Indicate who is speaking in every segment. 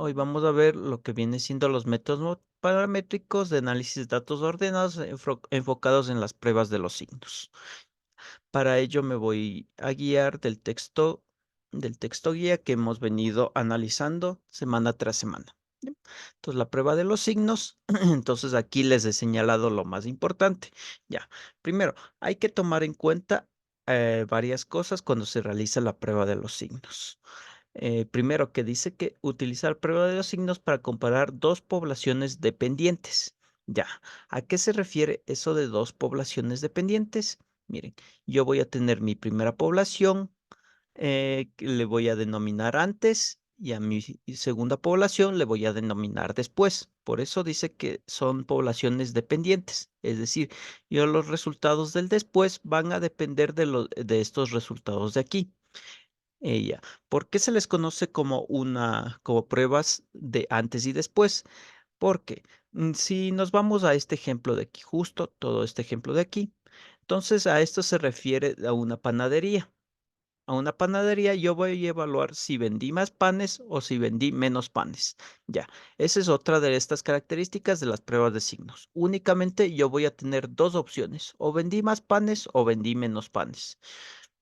Speaker 1: Hoy vamos a ver lo que viene siendo los métodos paramétricos de análisis de datos ordenados enfocados en las pruebas de los signos. Para ello me voy a guiar del texto guía que hemos venido analizando semana tras semana. ¿Ya? Entonces, la prueba de los signos, entonces aquí les he señalado lo más importante. Ya, primero, hay que tomar en cuenta varias cosas cuando se realiza la prueba de los signos. Primero, que dice que utilizar prueba de los signos para comparar dos poblaciones dependientes. Ya, ¿a qué se refiere eso de dos poblaciones dependientes? Miren, yo voy a tener mi primera población, que le voy a denominar antes, y a mi segunda población le voy a denominar después. Por eso dice que son poblaciones dependientes. Es decir, yo los resultados del después van a depender de estos resultados de aquí. Ella. ¿Por qué se les conoce como pruebas de antes y después? Porque si nos vamos a este ejemplo de aquí, justo todo este ejemplo de aquí, entonces a esto se refiere a una panadería. A una panadería yo voy a evaluar si vendí más panes o si vendí menos panes. Ya, esa es otra de estas características de las pruebas de signos. Únicamente yo voy a tener dos opciones, o vendí más panes o vendí menos panes.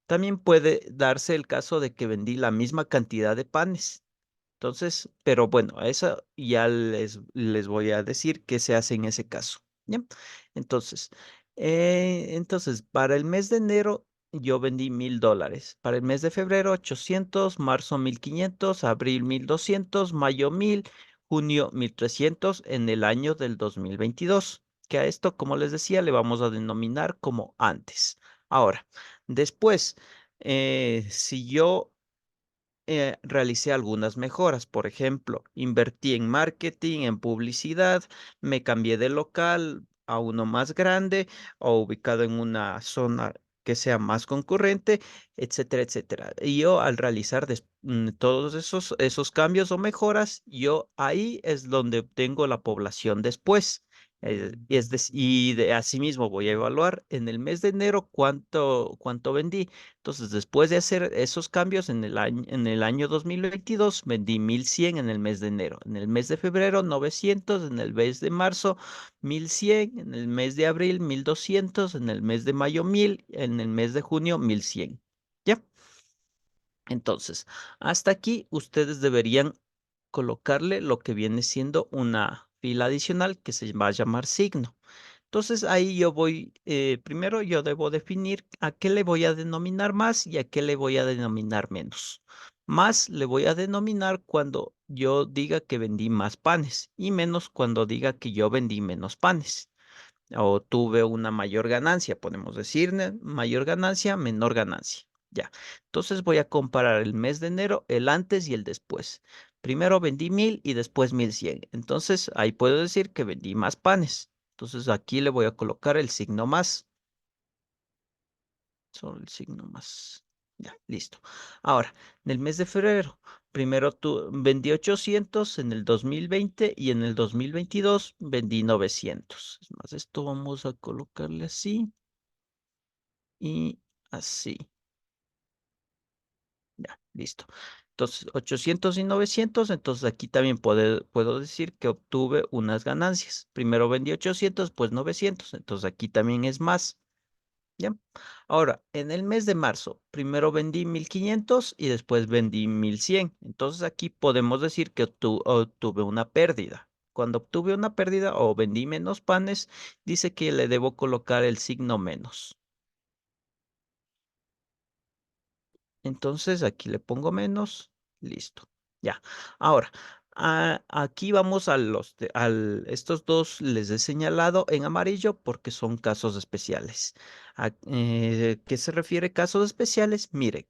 Speaker 1: También puede darse el caso de que vendí la misma cantidad de panes. Entonces, pero bueno, a eso ya les voy a decir qué se hace en ese caso. ¿Ya? Entonces, para el mes de enero yo vendí $1,000. Para el mes de febrero, 800, marzo 1,500, abril 1,200, mayo 1,000, junio 1,300 en el año del 2022. Que a esto, como les decía, le vamos a denominar como antes. Ahora, después, si yo realicé algunas mejoras. Por ejemplo, invertí en marketing, en publicidad, me cambié de local a uno más grande o ubicado en una zona que sea más concurrente, etcétera, etcétera. Y yo al realizar todos esos cambios o mejoras, yo ahí es donde obtengo la población después. Y de asimismo voy a evaluar en el mes de enero cuánto vendí. Entonces, después de hacer esos cambios en el año 2022, vendí 1,100 en el mes de enero. En el mes de febrero, 900. En el mes de marzo, 1,100. En el mes de abril, 1,200. En el mes de mayo, 1,000. En el mes de junio, 1,100. ¿Ya? Entonces, hasta aquí ustedes deberían colocarle lo que viene siendo una fila adicional que se va a llamar signo. Entonces ahí primero yo debo definir a qué le voy a denominar más y a qué le voy a denominar menos. Más le voy a denominar cuando yo diga que vendí más panes y menos cuando diga que yo vendí menos panes o tuve una mayor ganancia, podemos decir, mayor ganancia, menor ganancia. Ya. Entonces voy a comparar el mes de enero, el antes y el después. Primero vendí 1,000 y después 1,100. Entonces ahí puedo decir que vendí más panes. Entonces aquí le voy a colocar el signo más. Solo el signo más. Ya, listo. Ahora, en el mes de febrero, primero vendí 800 en el 2020 y en el 2022 vendí 900. Es más, esto vamos a colocarle así y así. Ya, listo. Entonces, 800 y 900. Entonces aquí también puedo decir que obtuve unas ganancias. Primero vendí 800, pues 900. Entonces aquí también es más. ¿Ya? Ahora, en el mes de marzo, primero vendí 1,500 y después vendí 1,100. Entonces aquí podemos decir que obtuve una pérdida. Cuando obtuve una pérdida o vendí menos panes, dice que le debo colocar el signo menos. Entonces aquí le pongo menos, listo. Ya. Ahora, aquí vamos estos dos les he señalado en amarillo porque son casos especiales. ¿Qué se refiere a casos especiales? Mire,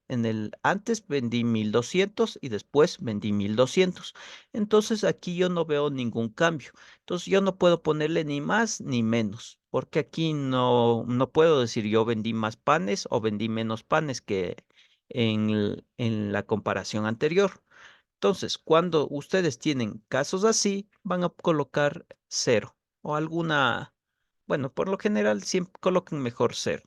Speaker 1: antes vendí 1,200 y después vendí 1,200. Entonces aquí yo no veo ningún cambio. Entonces yo no puedo ponerle ni más ni menos, porque aquí no puedo decir yo vendí más panes o vendí menos panes que en la comparación anterior. Entonces, cuando ustedes tienen casos así, van a colocar cero o alguna, bueno, por lo general siempre coloquen mejor cero.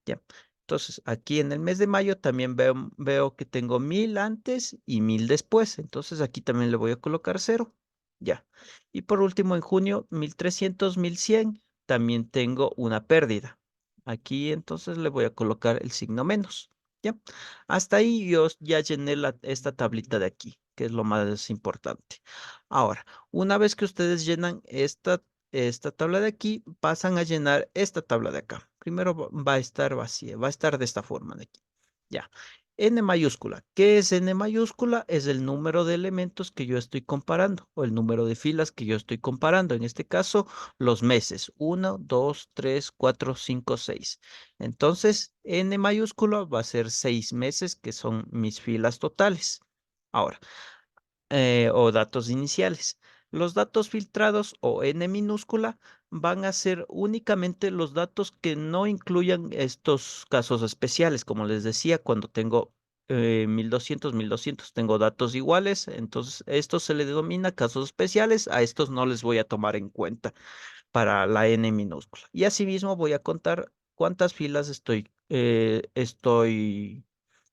Speaker 1: ¿Ya? Entonces, aquí en el mes de mayo también veo que tengo 1000 antes y 1000 después. Entonces, aquí también le voy a colocar cero. Ya. Y por último, en junio, 1300, 1100, también tengo una pérdida. Aquí entonces le voy a colocar el signo menos. ¿Ya? Hasta ahí yo ya llené esta tablita de aquí, que es lo más importante. Ahora, una vez que ustedes llenan esta tabla de aquí, pasan a llenar esta tabla de acá. Primero va a estar vacía, va a estar de esta forma de aquí. Ya. N mayúscula. ¿Qué es N mayúscula? Es el número de elementos que yo estoy comparando o el número de filas que yo estoy comparando. En este caso, los meses. Uno, 2, 3, 4, 5, 6. Entonces, N mayúscula va a ser 6 meses que son mis filas totales. Ahora, o datos iniciales. Los datos filtrados o N minúscula van a ser únicamente los datos que no incluyan estos casos especiales. Como les decía, cuando tengo 1200, 1200, tengo datos iguales, entonces esto se le denomina casos especiales. A estos no les voy a tomar en cuenta para la N minúscula. Y asimismo voy a contar cuántas filas estoy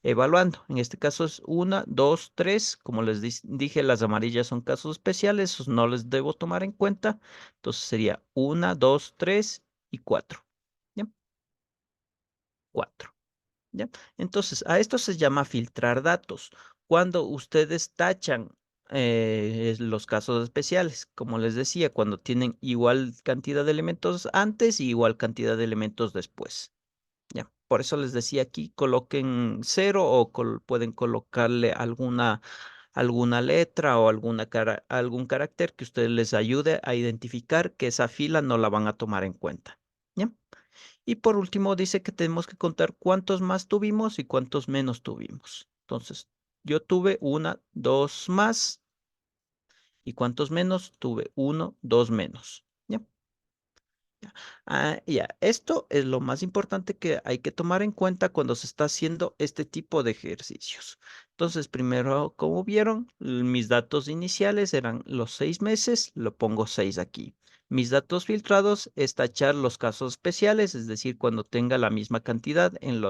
Speaker 1: evaluando. En este caso es una, dos, tres. Como les dije, las amarillas son casos especiales, esos no les debo tomar en cuenta. Entonces sería una, dos, tres y cuatro. ¿Ya? Cuatro. ¿Ya? Entonces, a esto se llama filtrar datos. Cuando ustedes tachan los casos especiales, como les decía, cuando tienen igual cantidad de elementos antes y igual cantidad de elementos después. ¿Ya? Por eso les decía aquí, coloquen cero o pueden colocarle alguna letra o algún carácter que ustedes les ayude a identificar que esa fila no la van a tomar en cuenta. ¿Ya? Y por último dice que tenemos que contar cuántos más tuvimos y cuántos menos tuvimos. Entonces, yo tuve una, dos más y cuántos menos tuve uno, dos menos. ¿Ya? Ya, esto es lo más importante que hay que tomar en cuenta cuando se está haciendo este tipo de ejercicios. Entonces, primero, como vieron, mis datos iniciales eran los 6 meses, lo pongo 6 aquí. Mis datos filtrados es tachar los casos especiales, es decir, cuando tenga la misma cantidad en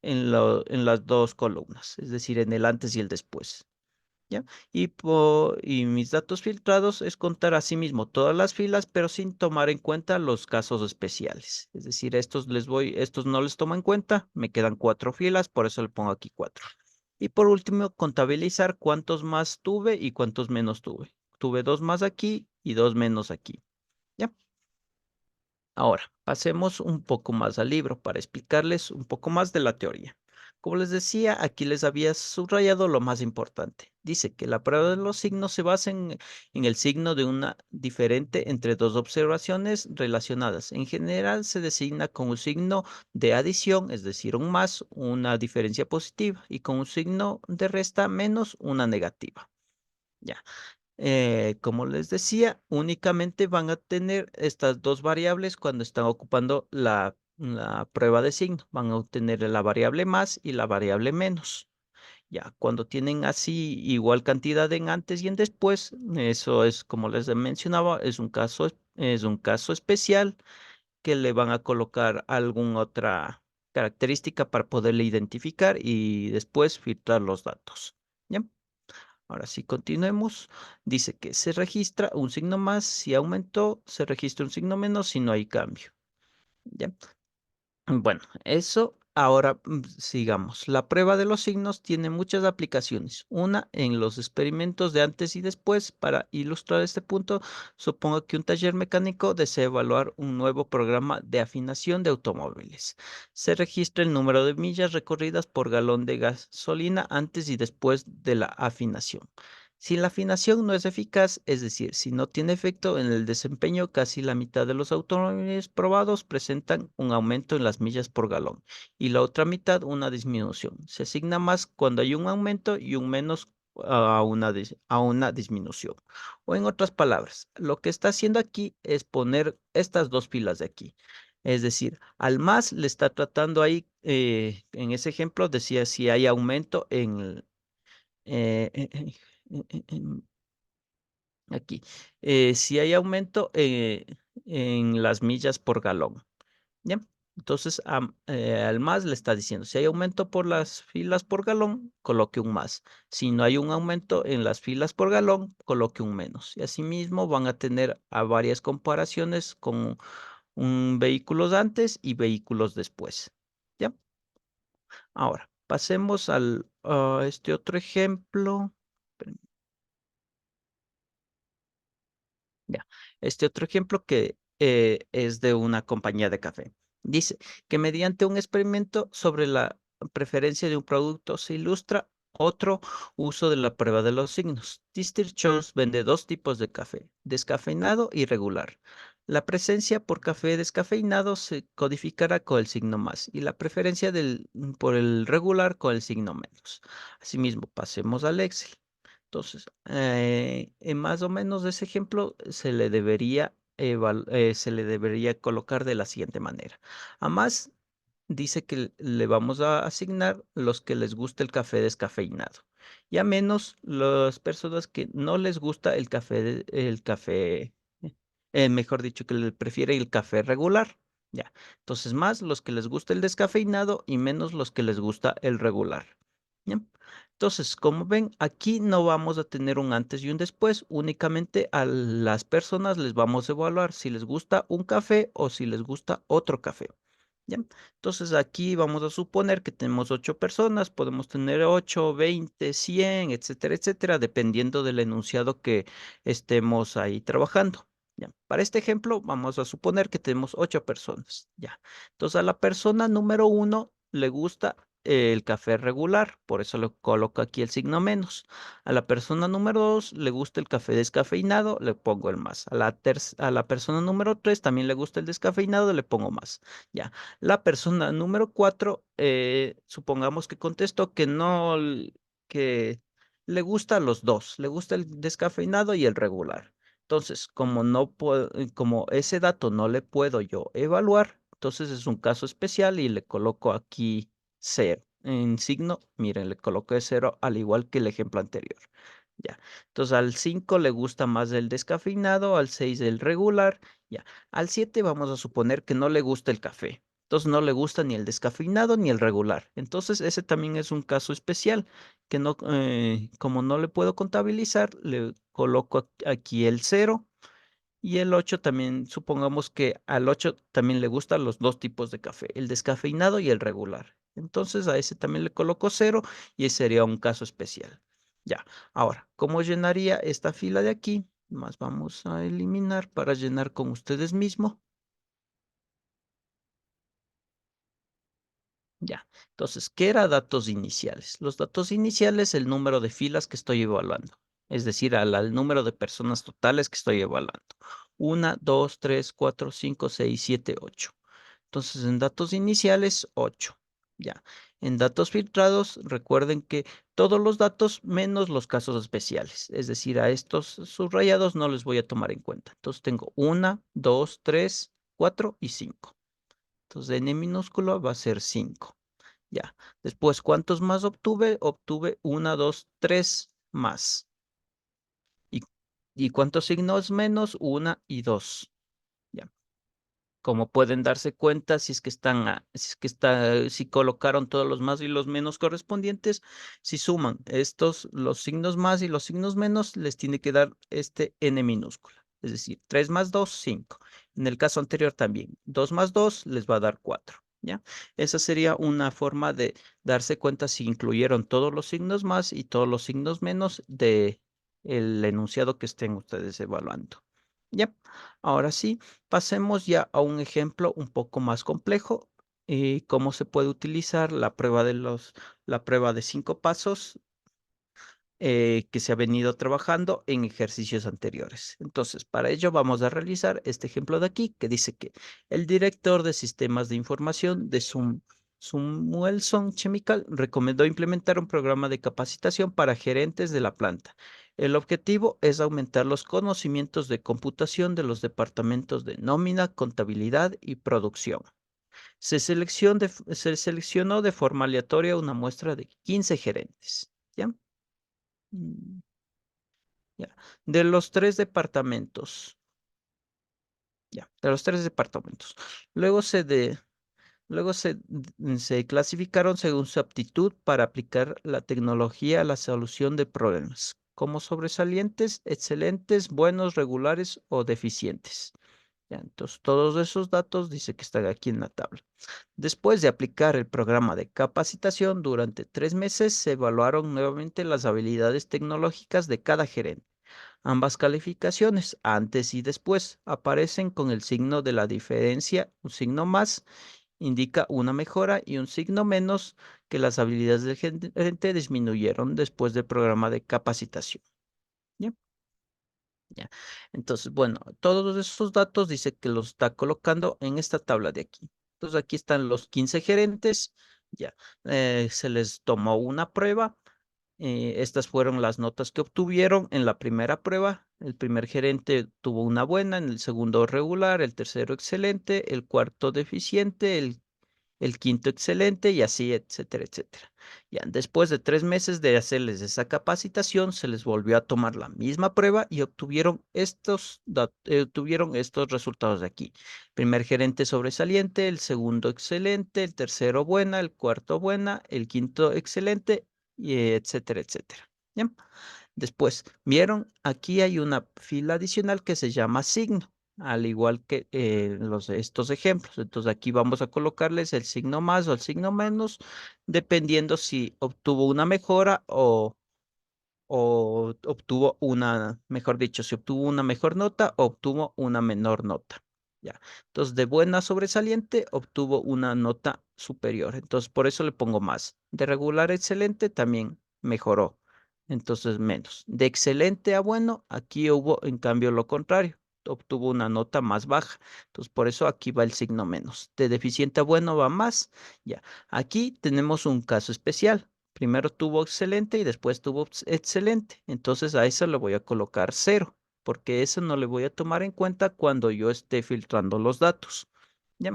Speaker 1: en las dos columnas, es decir, en el antes y el después. ¿Ya? Y mis datos filtrados es contar asimismo todas las filas, pero sin tomar en cuenta los casos especiales. Es decir, estos no les tomo en cuenta, me quedan 4 filas, por eso le pongo aquí 4. Y por último, contabilizar cuántos más tuve y cuántos menos tuve. Tuve dos más aquí y dos menos aquí. ¿Ya? Ahora, pasemos un poco más al libro para explicarles un poco más de la teoría. Como les decía, aquí les había subrayado lo más importante. Dice que la prueba de los signos se basa en el signo de una diferente entre dos observaciones relacionadas. En general se designa con un signo de adición, es decir, un más, una diferencia positiva, y con un signo de resta menos, una negativa. Ya. Como les decía, únicamente van a tener estas dos variables cuando están ocupando la prueba de signo. Van a obtener la variable más y la variable menos. Ya, cuando tienen así igual cantidad en antes y en después, eso es, como les mencionaba, es un caso especial que le van a colocar alguna otra característica para poderle identificar y después filtrar los datos. ¿Ya? Ahora sí, continuemos. Dice que se registra un signo más si aumentó, se registra un signo menos si no hay cambio. ¿Ya? Bueno, eso ahora sigamos. La prueba de los signos tiene muchas aplicaciones. Una en los experimentos de antes y después. Para ilustrar este punto, supongo que un taller mecánico desea evaluar un nuevo programa de afinación de automóviles. Se registra el número de millas recorridas por galón de gasolina antes y después de la afinación. Si la afinación no es eficaz, es decir, si no tiene efecto en el desempeño, casi la mitad de los automóviles probados presentan un aumento en las millas por galón y la otra mitad una disminución. Se asigna más cuando hay un aumento y un menos a una disminución. O en otras palabras, lo que está haciendo aquí es poner estas dos filas de aquí. Es decir, al más le está tratando ahí, en ese ejemplo decía si hay aumento eh, eh, eh, en aquí. Si hay aumento en las millas por galón. ¿Ya? Entonces, al más le está diciendo, si hay aumento por las filas por galón, coloque un más. Si no hay un aumento en las filas por galón, coloque un menos. Y asimismo van a tener a varias comparaciones con vehículos antes y vehículos después. ¿Ya? Ahora, pasemos a este otro ejemplo. Ya. Este otro ejemplo que es de una compañía de café. Dice que mediante un experimento sobre la preferencia de un producto se ilustra otro uso de la prueba de los signos. Mr. Jones vende dos tipos de café, descafeinado y regular. La presencia por café descafeinado se codificará con el signo más y la preferencia por el regular con el signo menos. Asimismo, pasemos al Excel. Entonces, en más o menos de ese ejemplo se le debería colocar de la siguiente manera. A más dice que le vamos a asignar los que les gusta el café descafeinado y a menos las personas que no les gusta mejor dicho, que le prefiere el café regular. Ya. Entonces, más los que les gusta el descafeinado y menos los que les gusta el regular. ¿Ya? Entonces, como ven, aquí no vamos a tener un antes y un después, únicamente a las personas les vamos a evaluar si les gusta un café o si les gusta otro café. ¿Ya? Entonces aquí vamos a suponer que tenemos 8 personas, podemos tener 8, 20, 100, etcétera, etcétera, dependiendo del enunciado que estemos ahí trabajando. ¿Ya? Para este ejemplo, vamos a suponer que tenemos 8 personas. ¿Ya? Entonces a la persona número uno le gusta el café regular, por eso le coloco aquí el signo menos. A la persona número 2 le gusta el café descafeinado, le pongo el más. A la persona número 3 también le gusta el descafeinado, le pongo más. ¿Ya? La persona número 4, supongamos que contestó que no, que le gusta los dos, le gusta el descafeinado y el regular. Entonces, como no puedo, como ese dato no le puedo yo evaluar, entonces es un caso especial y le coloco aquí cero. En signo, miren, le coloqué cero al igual que el ejemplo anterior. Ya. Entonces al 5 le gusta más el descafeinado, al 6 el regular. Ya. Al 7 vamos a suponer que no le gusta el café. Entonces no le gusta ni el descafeinado ni el regular. Entonces ese también es un caso especial que no, como no le puedo contabilizar, le coloco aquí el cero y el 8 también, supongamos que al 8 también le gustan los dos tipos de café, el descafeinado y el regular. Entonces a ese también le coloco cero y ese sería un caso especial. Ya, ahora, ¿cómo llenaría esta fila de aquí? Más vamos a eliminar para llenar con ustedes mismos. Ya, entonces, ¿qué era datos iniciales? Los datos iniciales, el número de filas que estoy evaluando, es decir, al número de personas totales que estoy evaluando. Una, 2, 3, 4, 5, 6, 7, 8. Entonces, en datos iniciales, 8. Ya. En datos filtrados, recuerden que todos los datos menos los casos especiales, es decir, a estos subrayados no les voy a tomar en cuenta. Entonces, tengo 1, 2, 3, 4 y 5. Entonces, n minúsculo va a ser 5. Ya. Después, ¿cuántos más obtuve? Obtuve 1, 2, 3 más. ¿Y, y cuántos signos menos? 1 y 2. Ya. Como pueden darse cuenta, si es que si colocaron todos los más y los menos correspondientes, si suman los signos más y los signos menos, les tiene que dar este n minúscula. Es decir, 3 más 2, 5. En el caso anterior también, 2 más 2 les va a dar 4. ¿Ya? Esa sería una forma de darse cuenta si incluyeron todos los signos más y todos los signos menos de el enunciado que estén ustedes evaluando. ¿Ya? Ahora sí. Pasemos ya a un ejemplo un poco más complejo y cómo se puede utilizar la prueba de 5 pasos que se ha venido trabajando en ejercicios anteriores. Entonces, para ello vamos a realizar este ejemplo de aquí que dice que el director de sistemas de información de Sumwelson Chemical recomendó implementar un programa de capacitación para gerentes de la planta. El objetivo es aumentar los conocimientos de computación de los departamentos de nómina, contabilidad y producción. Se seleccionó de forma aleatoria una muestra de 15 gerentes. ¿Ya? Mm, ya. De los tres departamentos. Ya, de los tres departamentos. Luego se de, Luego se clasificaron según su aptitud para aplicar la tecnología a la solución de problemas, como sobresalientes, excelentes, buenos, regulares o deficientes. Ya, entonces, todos esos datos dice que están aquí en la tabla. Después de aplicar el programa de capacitación durante 3 meses, se evaluaron nuevamente las habilidades tecnológicas de cada gerente. Ambas calificaciones, antes y después, aparecen con el signo de la diferencia, un signo más indica una mejora y un signo menos que las habilidades del gerente disminuyeron después del programa de capacitación. ¿Ya? Ya. Entonces, bueno, todos esos datos dice que los está colocando en esta tabla de aquí. Entonces, aquí están los 15 gerentes. Ya. Se les tomó una prueba. Estas fueron las notas que obtuvieron en la primera prueba. El primer gerente tuvo una buena, en el segundo regular, el tercero excelente, el cuarto deficiente, el quinto excelente y así, etcétera, etcétera. Ya, después de 3 meses de hacerles esa capacitación, se les volvió a tomar la misma prueba y obtuvieron estos resultados de aquí. Primer gerente sobresaliente, el segundo excelente, el tercero buena, el cuarto buena, el quinto excelente, y etcétera, etcétera. ¿Ya? Después, vieron, aquí hay una fila adicional que se llama signo, al igual que estos ejemplos. Entonces aquí vamos a colocarles el signo más o el signo menos, dependiendo si obtuvo una mejora o obtuvo una, mejor dicho, si obtuvo una mejor nota o obtuvo una menor nota. Ya. Entonces, de buena sobresaliente obtuvo una nota superior. Entonces, por eso le pongo más. De regular a excelente también mejoró. Entonces, menos. De excelente a bueno, aquí hubo en cambio lo contrario. Obtuvo una nota más baja. Entonces, por eso aquí va el signo menos. De deficiente a bueno va más. Ya. Aquí tenemos un caso especial. Primero tuvo excelente y después tuvo excelente. Entonces a eso le voy a colocar cero, porque eso no le voy a tomar en cuenta cuando yo esté filtrando los datos. ¿Ya?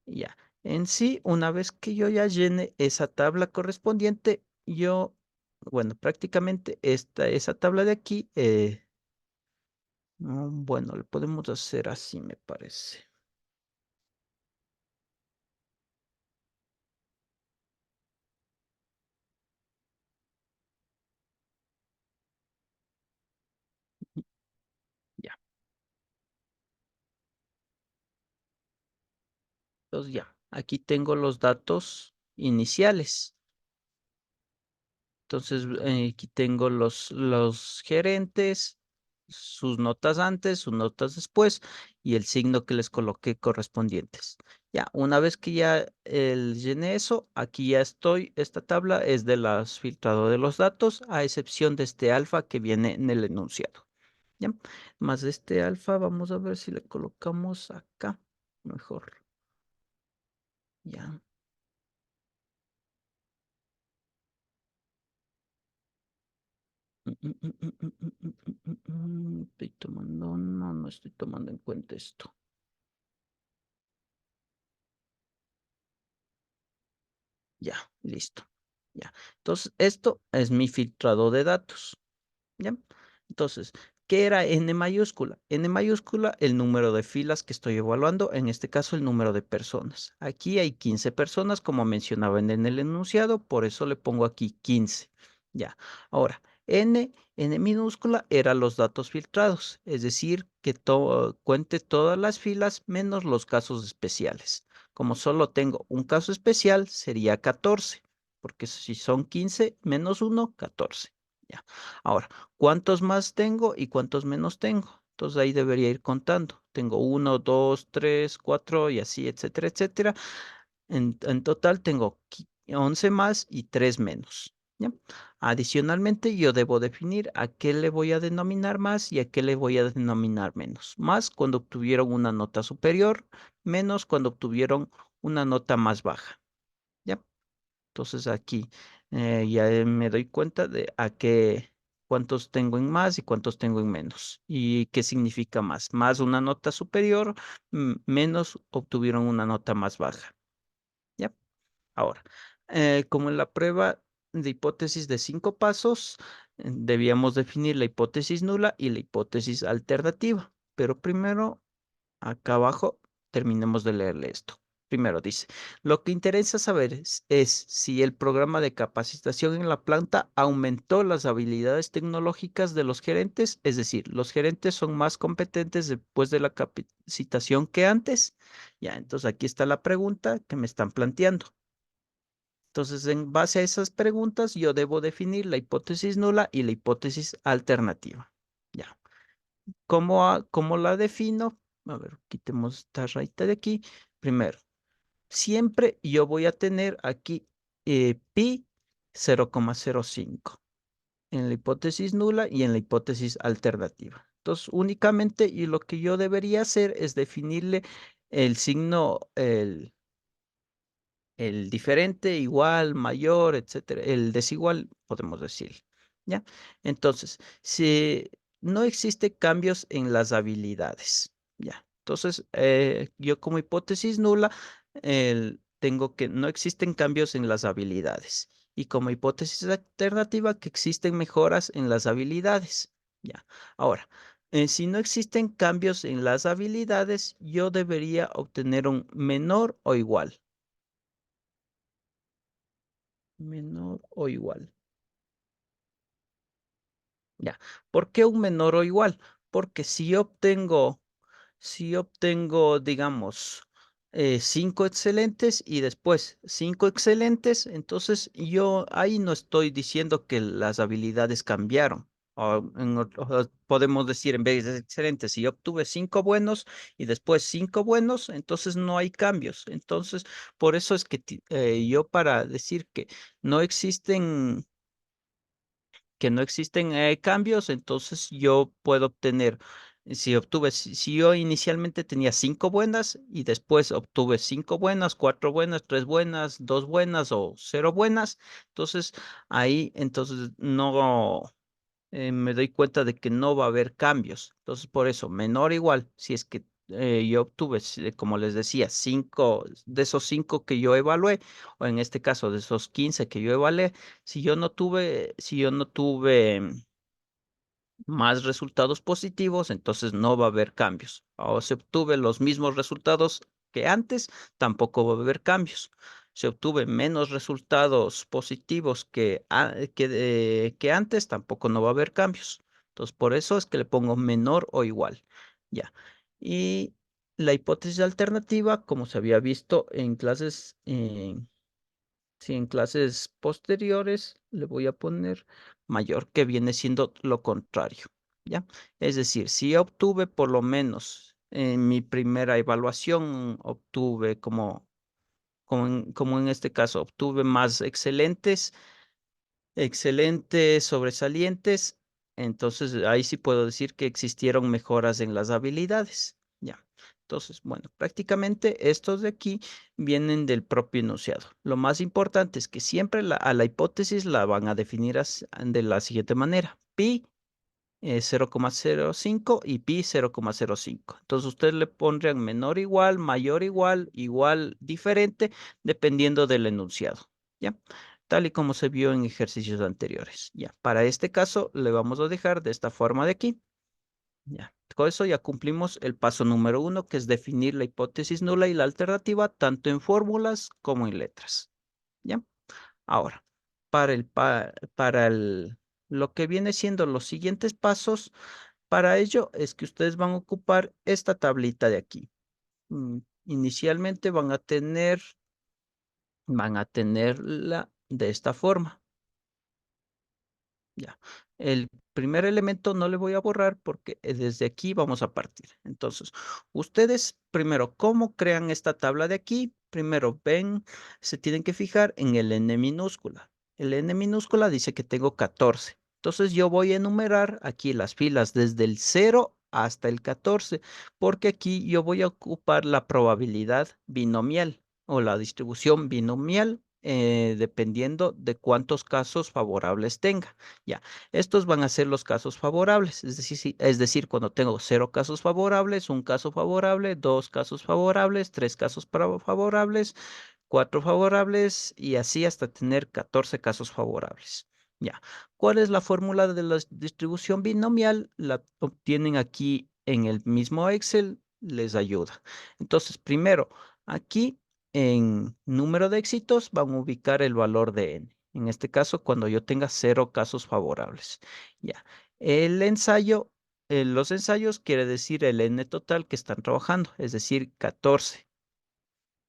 Speaker 1: Ya. En sí, una vez que yo ya llene esa tabla correspondiente, bueno, prácticamente esa tabla de aquí, bueno, le podemos hacer así, me parece. Ya. Entonces ya, aquí tengo los datos iniciales. Entonces, aquí tengo los gerentes, sus notas antes, sus notas después y el signo que les coloqué correspondientes. Ya, una vez que ya llené eso, aquí ya estoy. Esta tabla es de las filtrado de los datos, a excepción de este alfa que viene en el enunciado. ¿Ya? Más de este alfa, vamos a ver si le colocamos acá. Mejor. Ya. Estoy tomando, no estoy tomando en cuenta esto. Ya, listo. Ya. Entonces, esto es mi filtrado de datos. ¿Ya? Entonces, ¿qué era N mayúscula? N mayúscula, el número de filas que estoy evaluando, en este caso el número de personas. Aquí hay 15 personas, como mencionaba en el enunciado, por eso le pongo aquí 15. Ya. Ahora, N minúscula eran los datos filtrados, es decir, que cuente todas las filas menos los casos especiales. Como solo tengo un caso especial, sería 14, porque si son 15 menos uno, 14. Ya. Ahora, ¿cuántos más tengo y cuántos menos tengo? Entonces ahí debería ir contando. Tengo uno, dos, tres, cuatro y así, etcétera, etcétera. En total tengo 11 más y 3 menos. ¿Ya? Adicionalmente, yo debo definir a qué le voy a denominar más y a qué le voy a denominar menos. Más cuando obtuvieron una nota superior, menos cuando obtuvieron una nota más baja. ¿Ya? Entonces aquí ya me doy cuenta de cuántos tengo en más y cuántos tengo en menos. ¿Y qué significa más? Más una nota superior, menos obtuvieron una nota más baja. ¿Ya? Ahora, como en la prueba de hipótesis de 5 pasos, debíamos definir la hipótesis nula y la hipótesis alternativa. Pero primero, acá abajo, terminemos de leerle esto. primero dice, lo que interesa saber es si el programa de capacitación en la planta aumentó las habilidades tecnológicas de los gerentes, es decir, los gerentes son más competentes después de la capacitación que antes. Ya, entonces aquí está la pregunta que me están planteando. Entonces, en base a esas preguntas, yo debo definir la hipótesis nula y la hipótesis alternativa. Ya. ¿Cómo la defino? A ver, quitemos esta rayita de aquí. Primero, siempre yo voy a tener aquí pi 0,05 en la hipótesis nula y en la hipótesis alternativa. Entonces, únicamente y lo que yo debería hacer es definirle el signo, el diferente, igual, mayor, etcétera, el desigual, podemos decir. ¿Ya? Entonces, si no existe cambios en las habilidades, ¿ya? Entonces, yo como hipótesis nula, tengo que no existen cambios en las habilidades. Y como hipótesis alternativa, que existen mejoras en las habilidades, ¿ya? Ahora, si no existen cambios en las habilidades, yo debería obtener un menor o igual. Menor o igual. Ya. ¿Por qué un menor o igual? Porque si obtengo, digamos, 5 excelentes y después 5 excelentes, entonces yo ahí no estoy diciendo que las habilidades cambiaron. O podemos decir, en vez de excelentes, si yo obtuve 5 buenos y después 5 buenos, entonces no hay cambios. Entonces, por eso es que yo para decir no existen cambios, entonces yo puedo obtener, si yo inicialmente tenía 5 buenas y después obtuve 5 buenas, 4 buenas, 3 buenas, 2 buenas o 0 buenas, entonces ahí entonces no me doy cuenta de que no va a haber cambios. Entonces, por eso, menor o igual, si es que yo obtuve, como les decía, 5 de esos 5 que yo evalué, o en este caso de esos 15 que yo evalué, si yo no tuve más resultados positivos, entonces no va a haber cambios. O si obtuve los mismos resultados que antes, tampoco va a haber cambios. Si obtuve menos resultados positivos que antes, tampoco no va a haber cambios. Entonces, por eso es que le pongo menor o igual. Ya. Y la hipótesis alternativa, como se había visto en clases, si en clases posteriores le voy a poner mayor, que viene siendo lo contrario, ¿ya? Es decir, si obtuve por lo menos en mi primera evaluación, obtuve como en este caso, obtuve más excelentes, sobresalientes, entonces ahí sí puedo decir que existieron mejoras en las habilidades. Ya. Entonces, bueno, prácticamente estos de aquí vienen del propio enunciado. Lo más importante es que siempre a la hipótesis la van a definir de la siguiente manera. Pi 0,05 y pi 0,05. Entonces ustedes le pondrían menor igual, mayor igual, igual diferente, dependiendo del enunciado. ¿Ya? Tal y como se vio en ejercicios anteriores. Ya, para este caso le vamos a dejar de esta forma de aquí. Ya, con eso ya cumplimos el paso número 1, que es definir la hipótesis nula y la alternativa, tanto en fórmulas como en letras. ¿Ya? Ahora, lo que viene siendo los siguientes pasos, para ello es que ustedes van a ocupar esta tablita de aquí. Inicialmente van a tenerla de esta forma. Ya. El primer elemento no le voy a borrar porque desde aquí vamos a partir. Entonces, ustedes primero, ¿cómo crean esta tabla de aquí? Primero ven, se tienen que fijar en el n minúscula. El n minúscula dice que tengo 14. Entonces, yo voy a enumerar aquí las filas desde el 0 hasta el 14, porque aquí yo voy a ocupar la probabilidad binomial o la distribución binomial, dependiendo de cuántos casos favorables tenga. Ya, estos van a ser los casos favorables, es decir, es decir, cuando tengo 0 casos favorables, un caso favorable, 2 casos favorables, 3 casos favorables, 4 favorables y así hasta tener 14 casos favorables. Ya, ¿cuál es la fórmula de la distribución binomial? La obtienen aquí en el mismo Excel, les ayuda. Entonces, primero, aquí. en número de éxitos van a ubicar el valor de n. En este caso, cuando yo tenga 0 casos favorables. Ya. El ensayo, los ensayos quiere decir el n total que están trabajando, es decir, 14.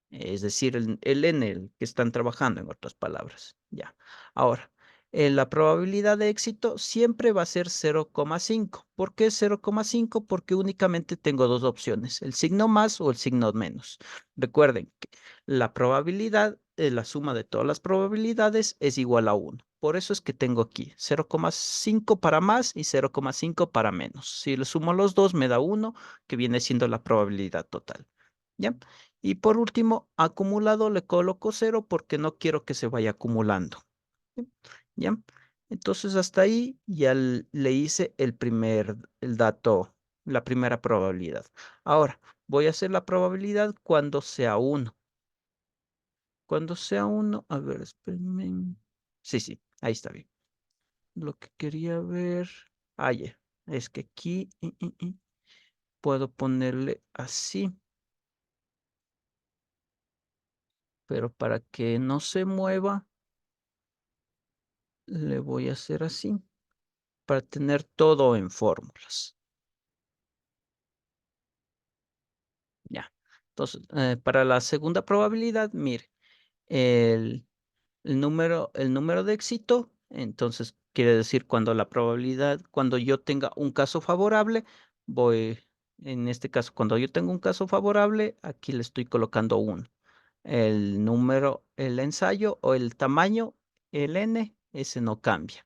Speaker 1: Es decir, el n el que están trabajando, en otras palabras. Ya. Ahora, la probabilidad de éxito siempre va a ser 0,5. ¿Por qué 0,5? Porque únicamente tengo dos opciones, el signo más o el signo menos. Recuerden que la probabilidad, la suma de todas las probabilidades es igual a 1. Por eso es que tengo aquí 0,5 para más y 0,5 para menos. Si le sumo los dos, me da 1, que viene siendo la probabilidad total. ¿Ya? Y por último, acumulado le coloco 0 porque no quiero que se vaya acumulando. ¿Ya? Entonces hasta ahí ya le hice el dato, la primera probabilidad. Ahora, voy a hacer la probabilidad cuando sea 1. Cuando sea 1, a ver, espérenme. Sí, sí, ahí está bien. Lo que quería ver, ya, es que aquí puedo ponerle así, pero para que no se mueva, le voy a hacer así, para tener todo en fórmulas. Ya. Entonces, para la segunda probabilidad, mire, el, el número de éxito, entonces quiere decir cuando la probabilidad, cuando yo tenga un caso favorable, voy, en este caso, cuando yo tengo un caso favorable, aquí le estoy colocando 1. El número, el ensayo o el tamaño, el n, ese no cambia.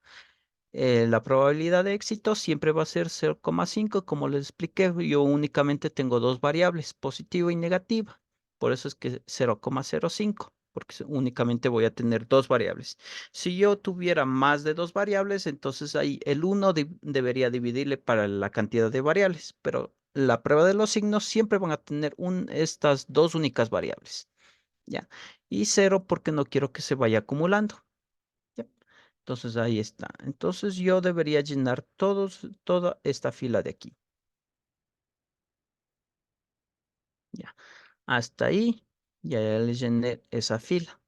Speaker 1: La probabilidad de éxito siempre va a ser 0,5. Como les expliqué, yo únicamente tengo dos variables, positiva y negativa. Por eso es que 0,05, porque únicamente voy a tener dos variables. Si yo tuviera más de dos variables, entonces ahí el 1 debería dividirle para la cantidad de variables, pero la prueba de los signos siempre van a tener estas dos únicas variables, ¿ya? Y 0 porque no quiero que se vaya acumulando. ¿Ya? Entonces ahí está. Entonces yo debería llenar toda esta fila de aquí. Ya. Hasta ahí ya le llené esa fila.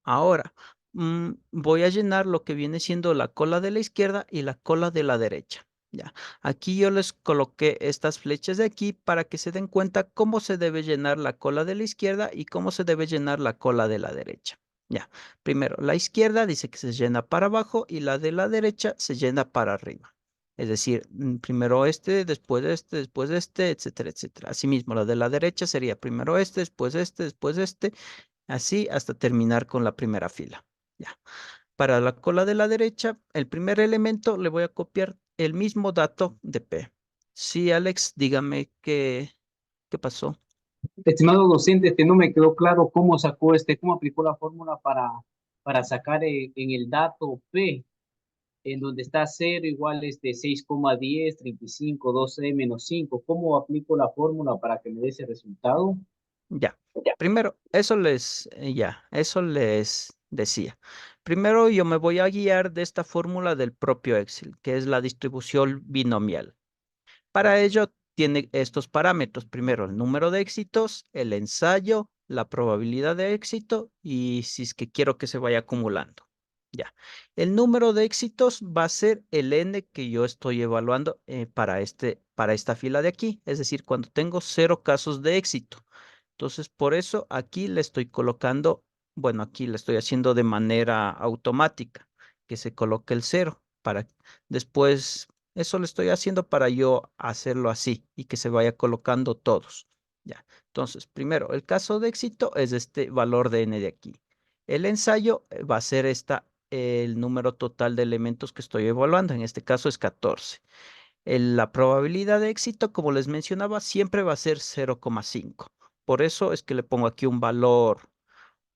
Speaker 1: Ahora voy a llenar lo que viene siendo la cola de la izquierda y la cola de la derecha. Ya. Aquí yo les coloqué estas flechas de aquí para que se den cuenta cómo se debe llenar la cola de la izquierda y cómo se debe llenar la cola de la derecha. Ya. Primero, la izquierda dice que se llena para abajo y la de la derecha se llena para arriba. Es decir, primero este, después este, etcétera, etcétera. Asimismo, la de la derecha sería primero este, después este, así hasta terminar con la primera fila. Ya. Para la cola de la derecha, el primer elemento le voy a copiar el mismo dato de P. Sí, Alex, dígame qué pasó.
Speaker 2: Estimado docente, no me quedó claro cómo sacó cómo aplicó la fórmula para sacar en el dato P, en donde está cero igual de 6,10, 35, 12 menos 5. ¿Cómo aplico la fórmula para que me dé ese resultado?
Speaker 1: Ya. Primero, eso les decía. Primero yo me voy a guiar de esta fórmula del propio Excel, que es la distribución binomial. Para ello tiene estos parámetros. Primero, el número de éxitos, el ensayo, la probabilidad de éxito y si es que quiero que se vaya acumulando. Ya. El número de éxitos va a ser el n que yo estoy evaluando para esta fila de aquí. Es decir, cuando tengo 0 casos de éxito. Entonces, por eso aquí le estoy colocando, bueno, aquí le estoy haciendo de manera automática, que se coloque el 0 para después, eso lo estoy haciendo para yo hacerlo así y que se vaya colocando todos. Ya. Entonces, primero, el caso de éxito es este valor de n de aquí. El ensayo va a ser el número total de elementos que estoy evaluando. En este caso es 14. La probabilidad de éxito, como les mencionaba, siempre va a ser 0,5. Por eso es que le pongo aquí un valor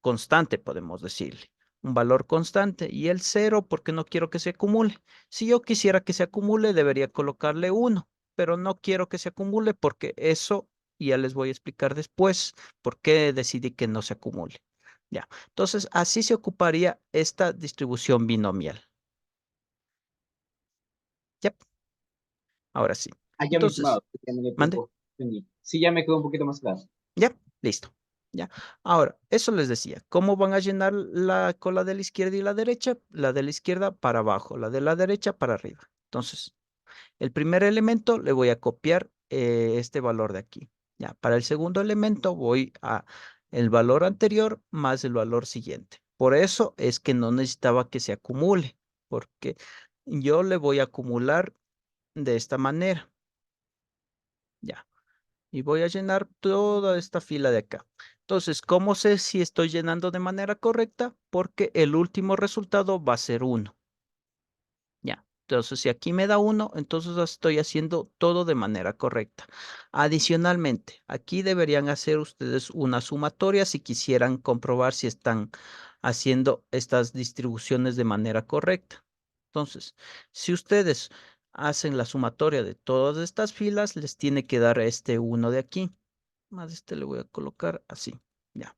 Speaker 1: constante, podemos decirle. Un valor constante y el 0 porque no quiero que se acumule. Si yo quisiera que se acumule, debería colocarle 1, pero no quiero que se acumule porque eso ya les voy a explicar después por qué decidí que no se acumule. Ya, entonces así se ocuparía esta distribución binomial. Ya, ahora sí.
Speaker 2: Ah, ya, mi
Speaker 1: Entonces,
Speaker 2: estimado, ya me le
Speaker 1: mande.
Speaker 2: tengo entendido. Sí, ya me quedó un poquito más claro.
Speaker 1: Ya, listo. ¿Ya? Ahora, eso les decía, ¿cómo van a llenar la cola de la izquierda y la derecha? La de la izquierda para abajo, la de la derecha para arriba. Entonces, el primer elemento le voy a copiar este valor de aquí. Ya, para el segundo elemento voy a el valor anterior más el valor siguiente. Por eso es que no necesitaba que se acumule, porque yo le voy a acumular de esta manera. Ya, y voy a llenar toda esta fila de acá. Entonces, ¿cómo sé si estoy llenando de manera correcta? Porque el último resultado va a ser 1. Ya. Entonces, si aquí me da 1, entonces estoy haciendo todo de manera correcta. Adicionalmente, aquí deberían hacer ustedes una sumatoria si quisieran comprobar si están haciendo estas distribuciones de manera correcta. Entonces, si ustedes hacen la sumatoria de todas estas filas, les tiene que dar este 1 de aquí. Más este le voy a colocar así. Ya.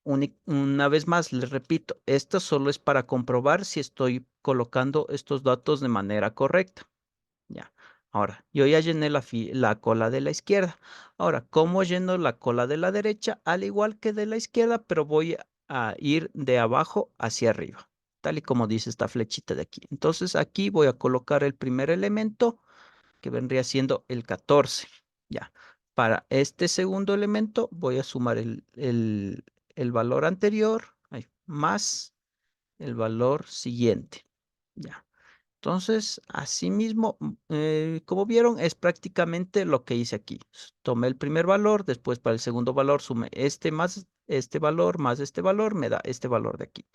Speaker 1: Una vez más, les repito, esto solo es para comprobar si estoy colocando estos datos de manera correcta. Ya. Ahora, yo ya llené la cola de la izquierda. Ahora, ¿cómo lleno la cola de la derecha? Al igual que de la izquierda, pero voy a ir de abajo hacia arriba, tal y como dice esta flechita de aquí. Entonces, aquí voy a colocar el primer elemento que vendría siendo el 14. Ya. Para este segundo elemento voy a sumar el valor anterior más el valor siguiente. Ya. Entonces, asimismo, como vieron, es prácticamente lo que hice aquí. Tomé el primer valor, después para el segundo valor sumé este más este valor, me da este valor de aquí.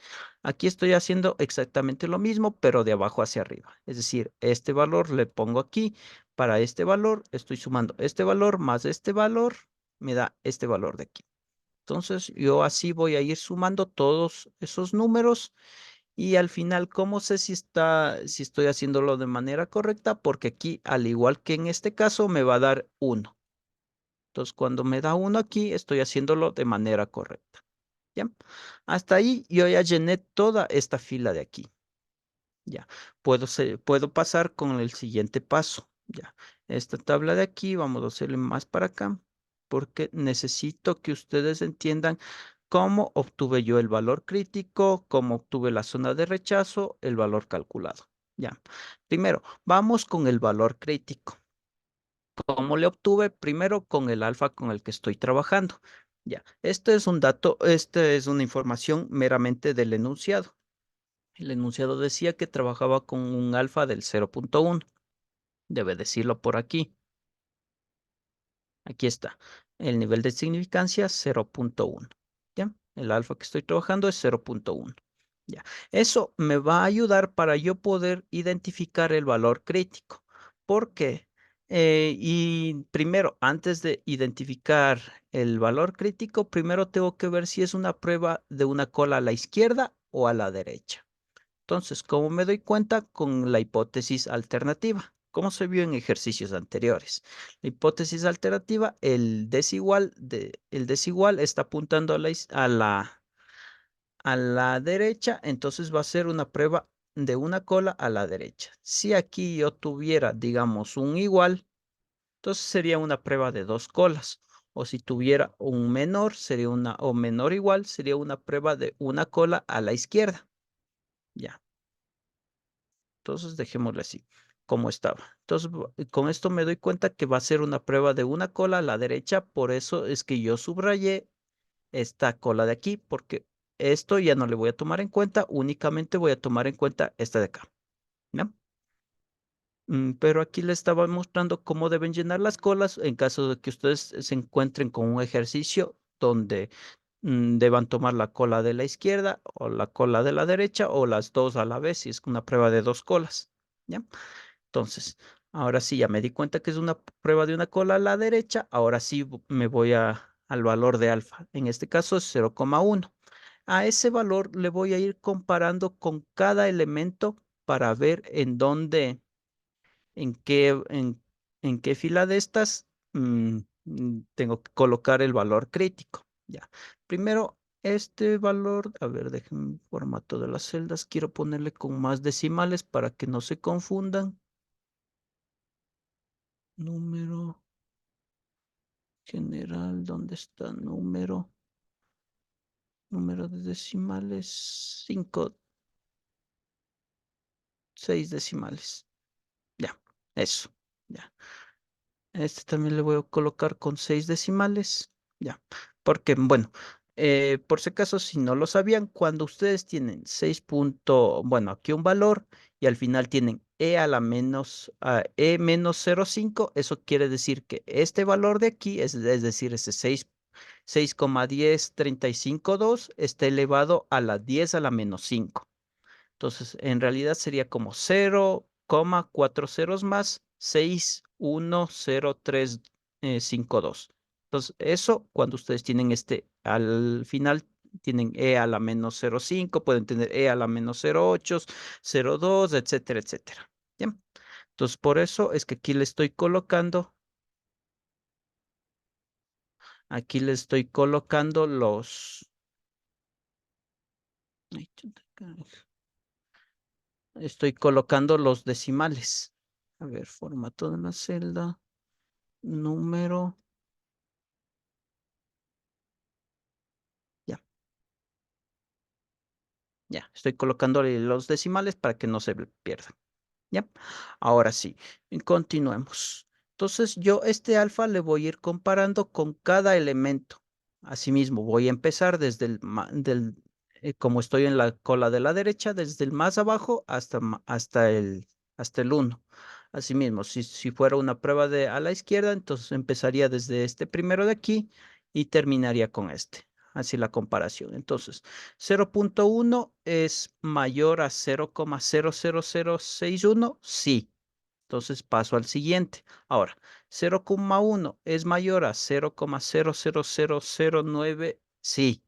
Speaker 1: Aquí estoy haciendo exactamente lo mismo, pero de abajo hacia arriba. Es decir, este valor le pongo aquí, para este valor estoy sumando este valor más este valor, me da este valor de aquí. Entonces, yo así voy a ir sumando todos esos números y al final, ¿cómo sé si estoy haciéndolo de manera correcta? Porque aquí, al igual que en este caso, me va a dar 1. Entonces, cuando me da 1 aquí, estoy haciéndolo de manera correcta. ¿Ya? Hasta ahí yo ya llené toda esta fila de aquí. Ya. Puedo pasar con el siguiente paso. Ya. Esta tabla de aquí, vamos a hacerle más para acá, porque necesito que ustedes entiendan cómo obtuve yo el valor crítico, cómo obtuve la zona de rechazo, el valor calculado. Ya. Primero, vamos con el valor crítico. ¿Cómo le obtuve? Primero con el alfa con el que estoy trabajando. Ya. Este es un dato, esta es una información meramente del enunciado. El enunciado decía que trabajaba con un alfa del 0.1. Debe decirlo por aquí. Aquí está. El nivel de significancia 0.1. ¿Ya? El alfa que estoy trabajando es 0.1. Ya. Eso me va a ayudar para yo poder identificar el valor crítico. ¿Por qué? Y primero, antes de identificar el valor crítico, primero tengo que ver si es una prueba de una cola a la izquierda o a la derecha. Entonces, ¿cómo me doy cuenta? Con la hipótesis alternativa, como se vio en ejercicios anteriores. La hipótesis alternativa, el desigual está apuntando a la derecha, entonces va a ser una prueba de una cola a la derecha. Si aquí yo tuviera, digamos, un igual, entonces sería una prueba de dos colas. O si tuviera un menor, o menor igual, sería una prueba de una cola a la izquierda. Ya. Entonces dejémosle así, como estaba. Entonces, con esto me doy cuenta que va a ser una prueba de una cola a la derecha, por eso es que yo subrayé esta cola de aquí, porque esto ya no le voy a tomar en cuenta, únicamente voy a tomar en cuenta esta de acá, ¿no? Pero aquí les estaba mostrando cómo deben llenar las colas en caso de que ustedes se encuentren con un ejercicio donde deban tomar la cola de la izquierda o la cola de la derecha o las dos a la vez, si es una prueba de dos colas, ¿ya? Entonces, ahora sí, ya me di cuenta que es una prueba de una cola a la derecha. Ahora sí me voy al valor de alfa. En este caso es 0,1. A ese valor le voy a ir comparando con cada elemento para ver en qué, en, en qué fila de estas tengo que colocar el valor crítico. Ya. Primero, este valor, a ver, déjenme el formato de las celdas. Quiero ponerle con más decimales para que no se confundan. Número general, ¿dónde está número? Número de decimales, 5, 6 decimales. Ya, eso. Ya. Este también le voy a colocar con 6 decimales. Ya. Porque, bueno, por si acaso, si no lo sabían, cuando ustedes tienen 6 bueno, aquí un valor y al final tienen e menos 0,5, eso quiere decir que este valor de aquí, es decir, ese 6,1035,2 está elevado a la 10 a la menos 5. Entonces, en realidad sería como 0,4 ceros más 6,10352. Entonces, eso cuando ustedes tienen al final tienen e a la menos 0,5, pueden tener e a la menos 0,8, 0,2, etcétera, etcétera. Bien. Entonces, por eso es que aquí le estoy colocando ay, chuta, estoy colocando los decimales. A ver, formato de la celda, número, ya, ya, estoy colocándole los decimales para que no se pierdan. ¿Ya? Ahora sí, continuemos. Entonces yo este alfa le voy a ir comparando con cada elemento. Asimismo, voy a empezar desde como estoy en la cola de la derecha, desde el más abajo hasta el 1. Asimismo, si fuera una prueba a la izquierda, entonces empezaría desde este primero de aquí y terminaría con este. Así la comparación. Entonces, 0,1 es mayor a 0,00061, sí. Entonces paso al siguiente. Ahora, 0,1 es mayor a 0,00009, sí.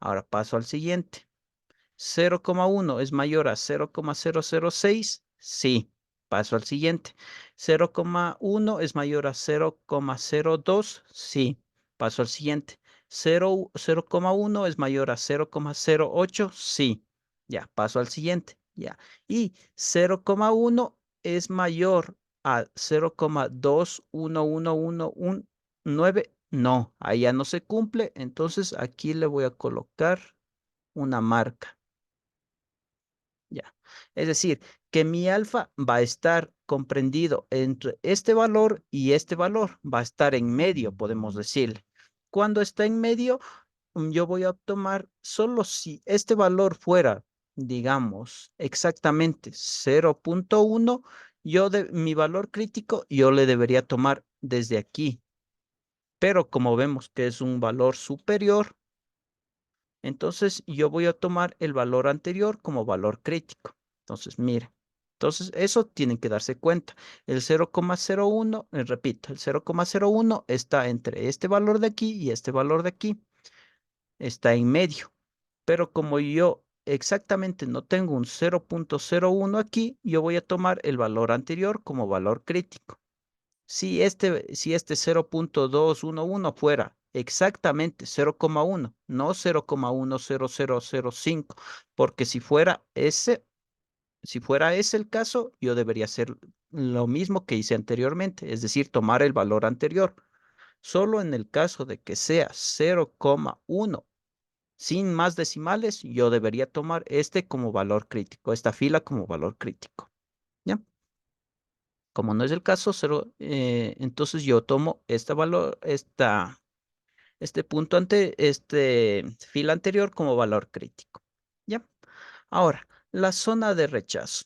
Speaker 1: Ahora paso al siguiente. 0,1 es mayor a 0,006, sí. Paso al siguiente. 0,1 es mayor a 0,02, sí. Paso al siguiente. 0,1 es mayor a 0,08, sí. Ya, paso al siguiente. Ya. Y 0,1 es mayor a 0,2111119, no, ahí ya no se cumple. Entonces aquí le voy a colocar una marca. Ya. Es decir, que mi alfa va a estar comprendido entre este valor y este valor. Va a estar en medio, podemos decirle. Cuando está en medio, yo voy a tomar solo si este valor fuera, digamos, exactamente 0,1, mi valor crítico, yo le debería tomar desde aquí. Pero como vemos que es un valor superior, entonces yo voy a tomar el valor anterior como valor crítico. Entonces, mire. Entonces, eso tienen que darse cuenta. El 0,01, repito, el 0,01 está entre este valor de aquí y este valor de aquí. Está en medio. Pero como yo exactamente no tengo un 0,01 aquí, yo voy a tomar el valor anterior como valor crítico. Si este 0,211 fuera exactamente 0,1, no 0,10005, porque si fuera ese el caso, yo debería hacer lo mismo que hice anteriormente, es decir, tomar el valor anterior. Solo en el caso de que sea 0,1 sin más decimales, yo debería tomar este como valor crítico, esta fila como valor crítico. ¿Ya? Como no es el caso, entonces yo tomo este punto fila anterior como valor crítico. ¿Ya? Ahora, la zona de rechazo.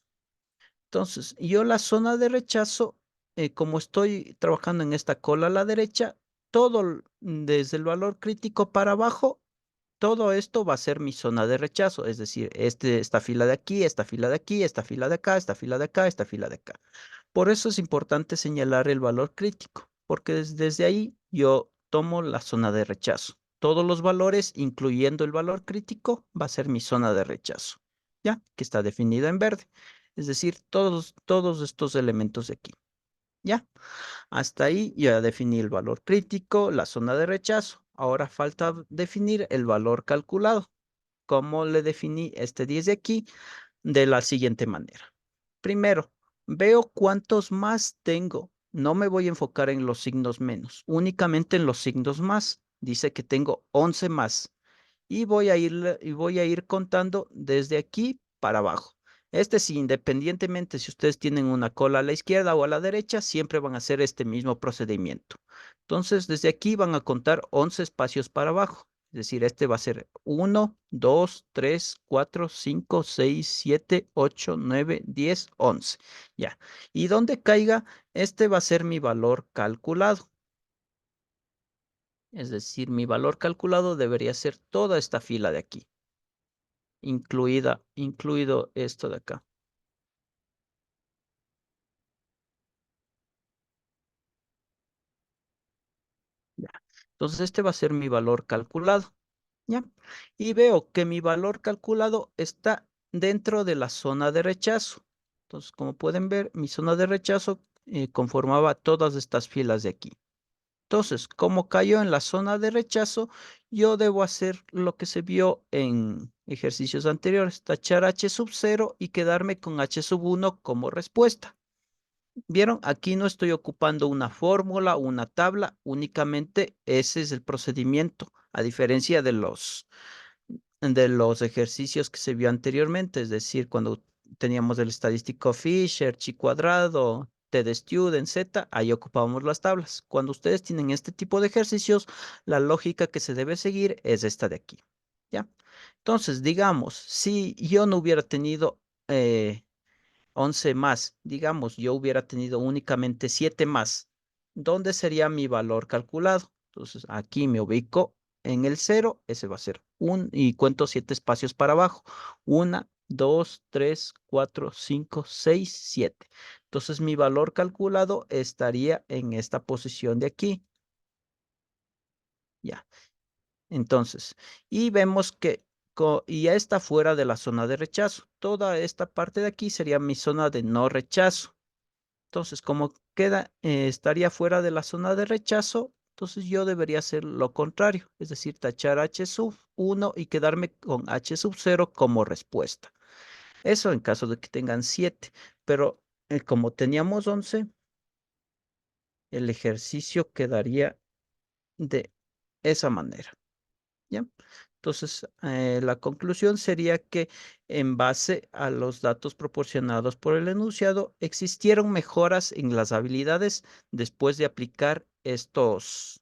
Speaker 1: Entonces, yo la zona de rechazo, como estoy trabajando en esta cola a la derecha, desde el valor crítico para abajo, todo esto va a ser mi zona de rechazo, es decir, esta fila de aquí, esta fila de aquí, esta fila de acá, esta fila de acá, esta fila de acá. Por eso es importante señalar el valor crítico, porque desde ahí yo tomo la zona de rechazo. Todos los valores, incluyendo el valor crítico, va a ser mi zona de rechazo, ¿ya? Que está definida en verde. Es decir, todos estos elementos de aquí, ¿ya? Hasta ahí ya definí el valor crítico, la zona de rechazo. Ahora falta definir el valor calculado. ¿Cómo le definí este 10 de aquí? De la siguiente manera. Primero, veo cuántos más tengo. No me voy a enfocar en los signos menos, únicamente en los signos más. Dice que tengo 11 más. y voy a ir contando desde aquí para abajo. Este sí, independientemente si ustedes tienen una cola a la izquierda o a la derecha, siempre van a hacer este mismo procedimiento. Entonces, desde aquí van a contar 11 espacios para abajo. Es decir, este va a ser 1, 2, 3, 4, 5, 6, 7, 8, 9, 10, 11. Ya. Y donde caiga, este va a ser mi valor calculado. Es decir, mi valor calculado debería ser toda esta fila de aquí, incluido esto de acá. Ya. Entonces, este va a ser mi valor calculado. ¿Ya? Y veo que mi valor calculado está dentro de la zona de rechazo. Entonces, como pueden ver, mi zona de rechazo conformaba todas estas filas de aquí. Entonces, como cayó en la zona de rechazo, yo debo hacer lo que se vio en ejercicios anteriores, tachar H sub 0 y quedarme con H sub 1 como respuesta. ¿Vieron? Aquí no estoy ocupando una fórmula o una tabla, únicamente ese es el procedimiento, a diferencia de los ejercicios que se vio anteriormente, es decir, cuando teníamos el estadístico Fisher, chi cuadrado, T de student, Z, ahí ocupábamos las tablas. Cuando ustedes tienen este tipo de ejercicios, la lógica que se debe seguir es esta de aquí, ¿ya? Entonces, digamos, si yo no hubiera tenido 11 más, digamos, yo hubiera tenido únicamente 7 más, ¿dónde sería mi valor calculado? Entonces, aquí me ubico en el cero, ese va a ser y cuento 7 espacios para abajo. 1, 2, 3, 4, 5, 6, 7. Entonces, mi valor calculado estaría en esta posición de aquí. Ya. Entonces, y vemos que y ya está fuera de la zona de rechazo. Toda esta parte de aquí sería mi zona de no rechazo. Entonces, como estaría fuera de la zona de rechazo, entonces yo debería hacer lo contrario, es decir, tachar H sub 1 y quedarme con H sub 0 como respuesta. Eso en caso de que tengan 7, pero como teníamos 11, el ejercicio quedaría de esa manera. ¿Ya? Entonces, la conclusión sería que en base a los datos proporcionados por el enunciado, existieron mejoras en las habilidades después de aplicar estos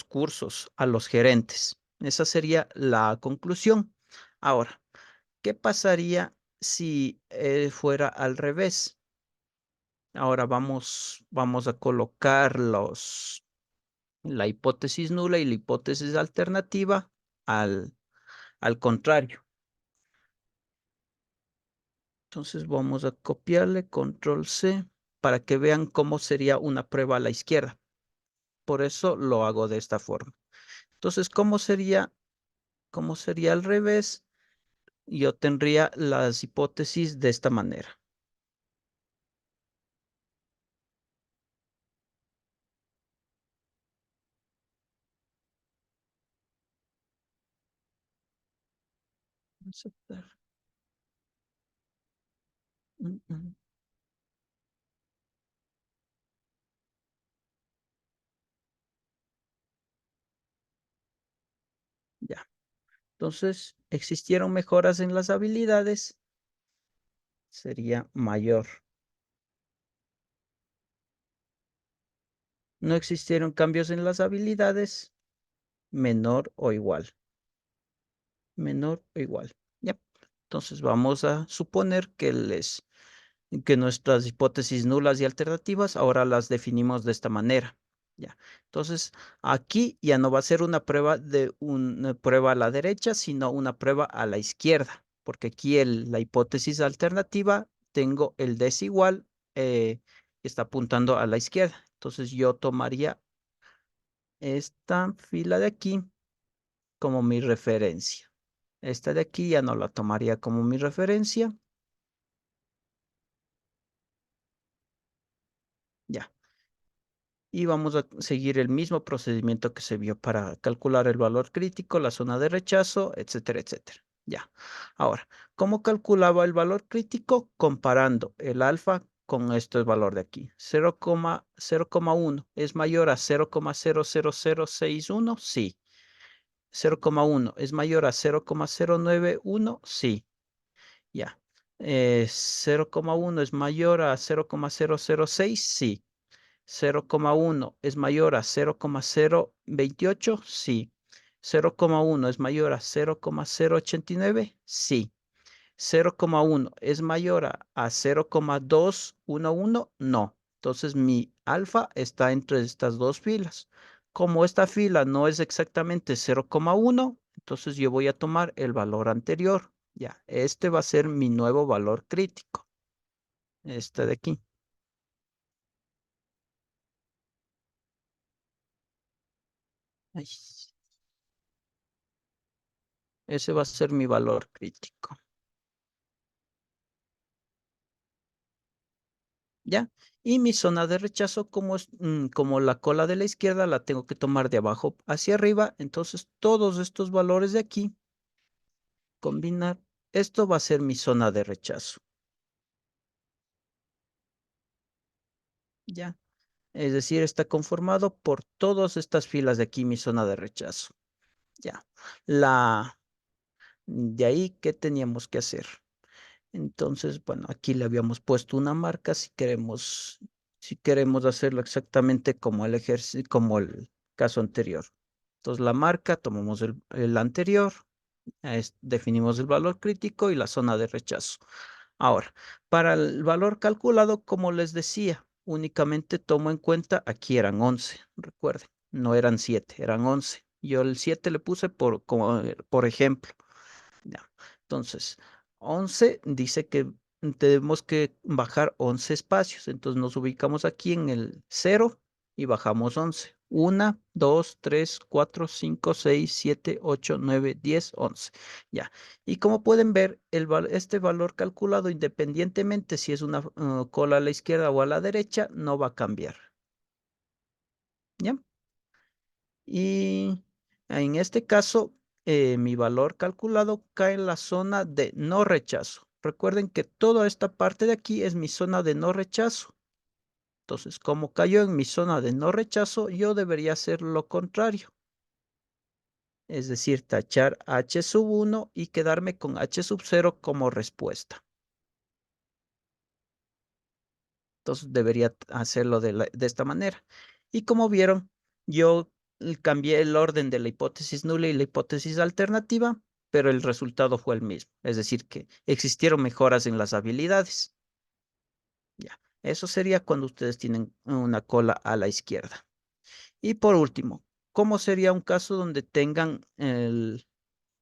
Speaker 1: cursos a los gerentes. Esa sería la conclusión. Ahora, ¿qué pasaría si fuera al revés? Ahora vamos a colocar la hipótesis nula y la hipótesis alternativa al contrario. Entonces vamos a copiarle control C para que vean cómo sería una prueba a la izquierda. Por eso lo hago de esta forma. Entonces, cómo sería al revés? Yo tendría las hipótesis de esta manera. Aceptar. Mm, mm. Ya. Entonces, existieron mejoras en las habilidades, sería mayor. No existieron cambios en las habilidades, menor o igual. Menor o igual. Ya. Entonces vamos a suponer que nuestras hipótesis nulas y alternativas ahora las definimos de esta manera. Ya. Entonces, aquí ya no va a ser una prueba a la derecha, sino una prueba a la izquierda, porque aquí la hipótesis alternativa tengo el desigual que está apuntando a la izquierda. Entonces, yo tomaría esta fila de aquí como mi referencia. Esta de aquí ya no la tomaría como mi referencia. Ya. Y vamos a seguir el mismo procedimiento que se vio para calcular el valor crítico, la zona de rechazo, etcétera, etcétera. Ya. Ahora, ¿cómo calculaba el valor crítico? Comparando el alfa con este valor de aquí. 0,1 es mayor a 0,00061. Sí. 0,1 es mayor a 0,091, sí, ya. 0,1 es mayor a 0,006, sí. 0,1 es mayor a 0,028, sí. 0,1 es mayor a 0,089, sí. 0,1 es mayor a 0,211, no. Entonces mi alfa está entre estas dos filas. Como esta fila no es exactamente 0,1, entonces yo voy a tomar el valor anterior. Ya, este va a ser mi nuevo valor crítico. Este de aquí. Ay, ese va a ser mi valor crítico. ¿Ya? Y mi zona de rechazo, como la cola de la izquierda, la tengo que tomar de abajo hacia arriba. Entonces, todos estos valores de aquí, combinar, esto va a ser mi zona de rechazo. ¿Ya? Es decir, está conformado por todas estas filas de aquí, mi zona de rechazo. ¿Ya? La, de ahí, ¿qué teníamos que hacer? Entonces, bueno, aquí le habíamos puesto una marca si queremos hacerlo exactamente como el ejercicio, como el caso anterior. Entonces, la marca, tomamos el anterior, definimos el valor crítico y la zona de rechazo. Ahora, para el valor calculado, como les decía, únicamente tomo en cuenta, aquí eran 11, recuerden, no eran 7, eran 11. Yo el 7 le puse por ejemplo. Ya. Entonces, 11 dice que tenemos que bajar 11 espacios. Entonces nos ubicamos aquí en el cero y bajamos 11. 1, 2, 3, 4, 5, 6, 7, 8, 9, 10, 11. Ya. Y como pueden ver, este valor calculado, independientemente si es una cola a la izquierda o a la derecha, no va a cambiar. ¿Ya? Y en este caso, mi valor calculado cae en la zona de no rechazo. Recuerden que toda esta parte de aquí es mi zona de no rechazo. Entonces, como cayó en mi zona de no rechazo, yo debería hacer lo contrario. Es decir, tachar H sub 1 y quedarme con H sub 0 como respuesta. Entonces debería hacerlo de esta manera. Y como vieron, yo cambié el orden de la hipótesis nula y la hipótesis alternativa, pero el resultado fue el mismo. Es decir, que existieron mejoras en las habilidades. Ya, eso sería cuando ustedes tienen una cola a la izquierda. Y por último, ¿cómo sería un caso donde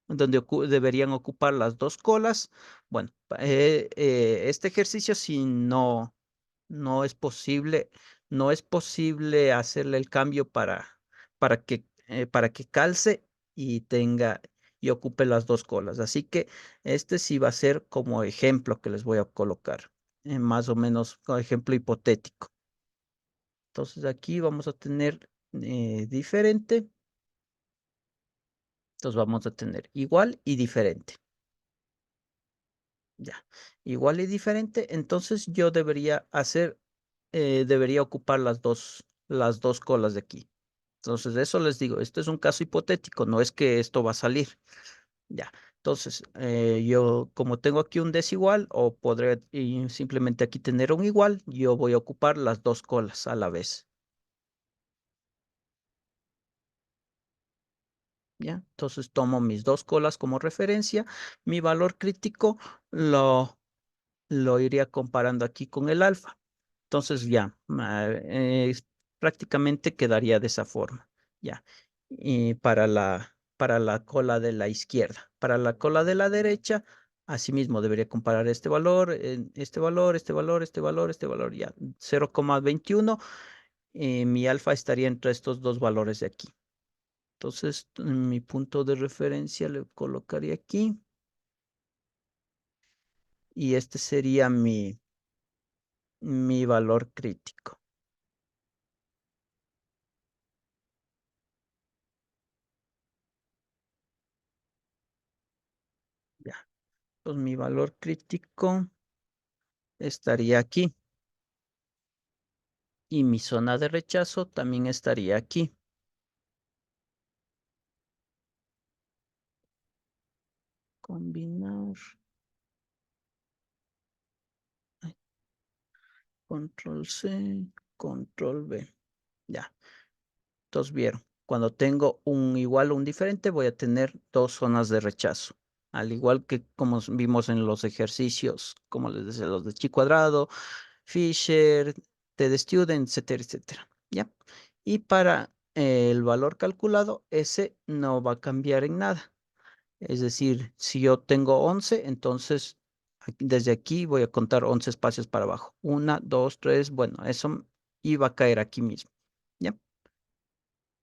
Speaker 1: deberían ocupar las dos colas? Bueno, este ejercicio si no es posible, no es posible hacerle el cambio para que calce y y ocupe las dos colas. Así que este sí va a ser como ejemplo que les voy a colocar, más o menos como ejemplo hipotético. Entonces aquí vamos a tener diferente, entonces vamos a tener igual y diferente. Ya, igual y diferente, entonces yo debería ocupar las dos colas de aquí. Entonces, eso les digo, esto es un caso hipotético, no es que esto va a salir. Ya, entonces, yo como tengo aquí un desigual, o podré simplemente aquí tener un igual, yo voy a ocupar las dos colas a la vez. Ya, entonces tomo mis dos colas como referencia, mi valor crítico lo, lo iría comparando aquí con el alfa. Entonces ya, prácticamente quedaría de esa forma. Ya. Y para la cola de la izquierda. Para la cola de la derecha, asimismo debería comparar este valor, este valor, este valor, este valor, este valor, ya. 0,21. Mi alfa estaría entre estos dos valores de aquí. Entonces, mi punto de referencia le colocaría aquí. Y este sería mi valor crítico. Ya. Pues mi valor crítico estaría aquí y mi zona de rechazo también estaría aquí. combinar, ay, control C, control V. Ya, todos vieron. Cuando tengo un igual o un diferente, voy a tener dos zonas de rechazo. Al igual que como vimos en los ejercicios, como les decía, los de chi cuadrado, Fisher, T de Student, etcétera, etcétera. ¿Ya? Y para el valor calculado, ese no va a cambiar en nada. Es decir, si yo tengo 11, entonces desde aquí voy a contar 11 espacios para abajo. Una, dos, tres, bueno, eso iba a caer aquí mismo. ¿Ya?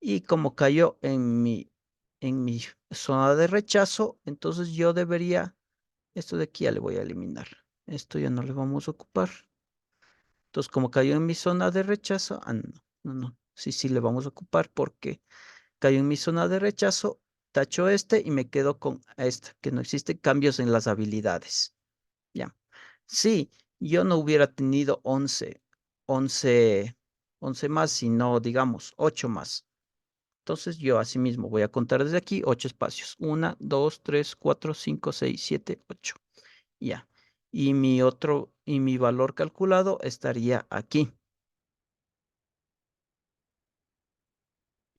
Speaker 1: Y como cayó en mi zona de rechazo, entonces yo debería, esto de aquí ya le voy a eliminar. Esto ya no le vamos a ocupar. Entonces, como cayó en mi zona de rechazo, no, no, no. Sí, sí, le vamos a ocupar porque cayó en mi zona de rechazo, tacho este y me quedo con esta, que no existen cambios en las habilidades. Ya. Sí, yo no hubiera tenido 11, 11 más, sino, digamos, 8 más. Entonces, yo asimismo voy a contar desde aquí 8 espacios. Una, 2, 3, 4, 5, 6, 7, 8. Ya. Y mi valor calculado estaría aquí.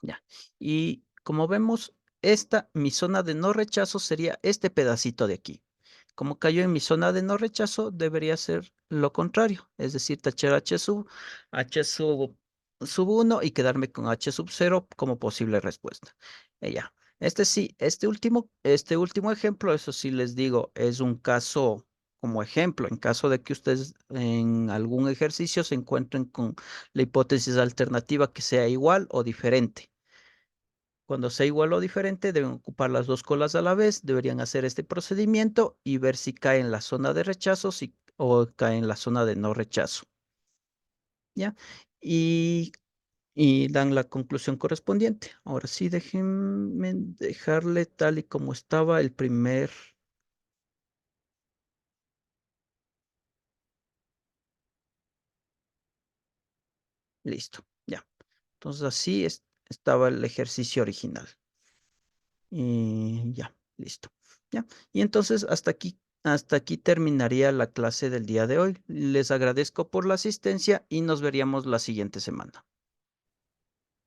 Speaker 1: Ya. Y como vemos, mi zona de no rechazo sería este pedacito de aquí. Como cayó en mi zona de no rechazo, debería ser lo contrario, es decir, tachar H sub 1 y quedarme con H sub 0 como posible respuesta. Ya. Este sí, este último ejemplo, eso sí les digo, es un caso como ejemplo, en caso de que ustedes en algún ejercicio se encuentren con la hipótesis alternativa que sea igual o diferente. Cuando sea igual o diferente, deben ocupar las dos colas a la vez, deberían hacer este procedimiento y ver si cae en la zona de rechazo o cae en la zona de no rechazo. ¿Ya? Y, y dan la conclusión correspondiente. Ahora sí, déjenme dejarle tal y como estaba el primer. Listo. Ya. Entonces así estaba el ejercicio original. Y ya, listo. Ya. Y entonces hasta aquí terminaría la clase del día de hoy. Les agradezco por la asistencia y nos veríamos la siguiente semana.